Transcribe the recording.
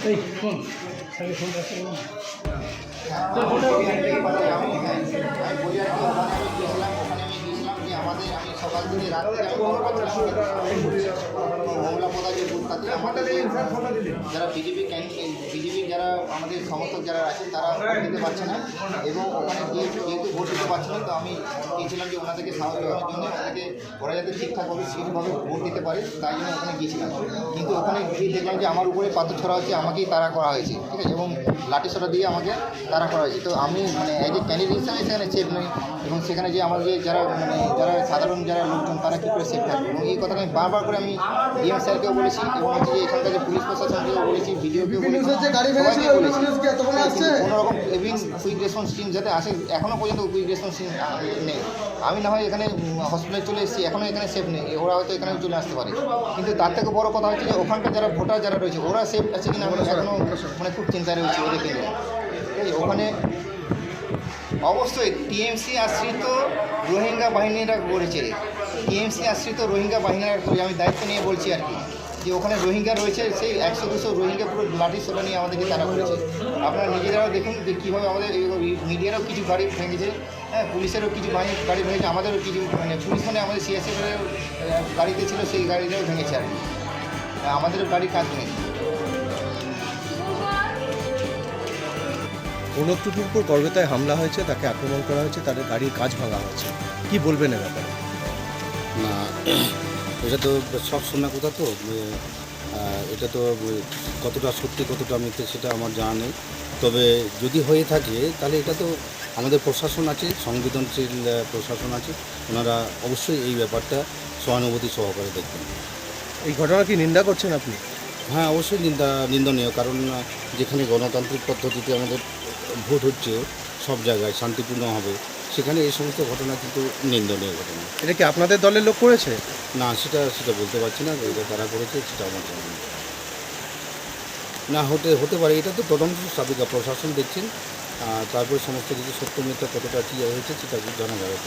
এই ফোন সাথে ফোন রাখতে আমি বলি আর কি ওখানে আমি গিয়েছিলাম যে আমি সকাল থেকে রাত থেকে মহিলা প্রধান যে বুথ থাকে আমাদের যারা বিজেপির যারা আমাদের সমর্থক যারা আছেন তারা ভোট দিতে পারছে না এবং ওখানে যেহেতু ভোট দিতে পারছে না তো আমি গিয়েছিলাম যে ওনাদেরকে সাহায্য করার জন্য ওনাদেরকে ওরা যাতে ঠিকঠাকভাবে সেইভাবে ভোট দিতে পারে তাই জন্য ওখানে গিয়েছিলাম। কিন্তু ওখানে গিয়ে দেখলাম যে আমার উপরে পাথর ছড়া হচ্ছে, আমাকেই তাড়া করা হয়েছে, ঠিক আছে, এবং লাঠি সোটা দিয়ে আমাকে তাড়া করা হয়েছে। তো আমি মানে এজ এ ক্যান্ডিডেট হিসাবে সেখানে সেফ নই এবং সেখানে যে আমার যে যারা যারা সাধারণ যারা লোকজন তারা কী করে সেফ থাকবে, এবং এই কথাটা আমি বারবার করে আমি ডিএম স্যারকেও বলেছি এবং হচ্ছে যে এখানকার যে পুলিশ প্রশাসনকেও বলেছি, ভিডিওকেও বলেছি, কোনোরকম এভিং কুইক রেসপন্স টিম যাতে আসে, এখনও পর্যন্ত কুইক রেসপন্স টিম নেই। আমি না হয় এখানে হসপিটালে চলে এসেছি, এখনও এখানে সেফ নেই, ওরা হয়তো এখানে চলে আসতে পারে। কিন্তু তার থেকে বড় কথা হচ্ছে যে ওখানকার যারা ভোটার যারা রয়েছে ওরা সেফ আছে কিনা আমি এখনও মানে খুব চিন্তায় রয়েছি ওদেরকে নিয়ে। ওখানে অবশ্যই টিএমসি আশ্রিত রোহিঙ্গা বাহিনীরা করেছে, টিএমসি আশ্রিত রোহিঙ্গা বাহিনীরা আমি দায়িত্ব নিয়ে বলছি আর কি, যে ওখানে রোহিঙ্গা রয়েছে, সেই 100-200 রোহিঙ্গা পুরো লাঠি সোটা নিয়ে আমাদেরকে তারা করেছে। আপনারা নিজেরাও দেখুন যে কীভাবে আমাদের মিডিয়ারও কিছু গাড়ি ভেঙেছে, হ্যাঁ, পুলিশেরও কিছু গাড়ি ভেঙেছে, আমাদেরও কিছু মানে পুলিশ মানে আমাদের সিএসএফের গাড়িতে ছিল সেই গাড়িটাও ভেঙেছে আর কি, আমাদেরও গাড়ির কাজ ভেঙেছে। অনুত্রুটির উপর গর্বেতায় হামলা হয়েছে, তাকে আক্রমণ করা হয়েছে, তাদের গাড়ির কাজ ভাঙা হয়েছে, কি বলবেন এ ব্যাপারে? না, এটা তো সব শোনা কথা, তো এটা তো কতটা সত্যি কতটা মিথ্যে সেটা আমার জানা নেই। তবে যদি হয়ে থাকে তাহলে এটা তো আমাদের প্রশাসন আছে, সংবেদনশীল প্রশাসন আছে, ওনারা অবশ্যই এই ব্যাপারটা সহানুভূতি সহকারে দেখবেন। এই ঘটনা কি নিন্দা করছেন আপনি? হ্যাঁ, অবশ্যই নিন্দনীয়, কারণ যেখানে গণতান্ত্রিক পদ্ধতিতে আমাদের ভোট হচ্ছে সব জায়গায় শান্তিপূর্ণ হবে, সেখানে এই সমস্ত ঘটনা কিন্তু নিন্দনীয় ঘটনা। এটা কি আপনাদের দলের লোক করেছে? না, সেটা বলতে পারছি না, এটা তারা করেছে সেটা আমার জানা নেই। না, হতে পারে, এটা তো তদন্ত সাবিকা প্রশাসন দেখছেন, তারপরে সমস্ত কিছু সত্য মিথ্যা কতটা কী হয়েছে সেটা জানা যাবে।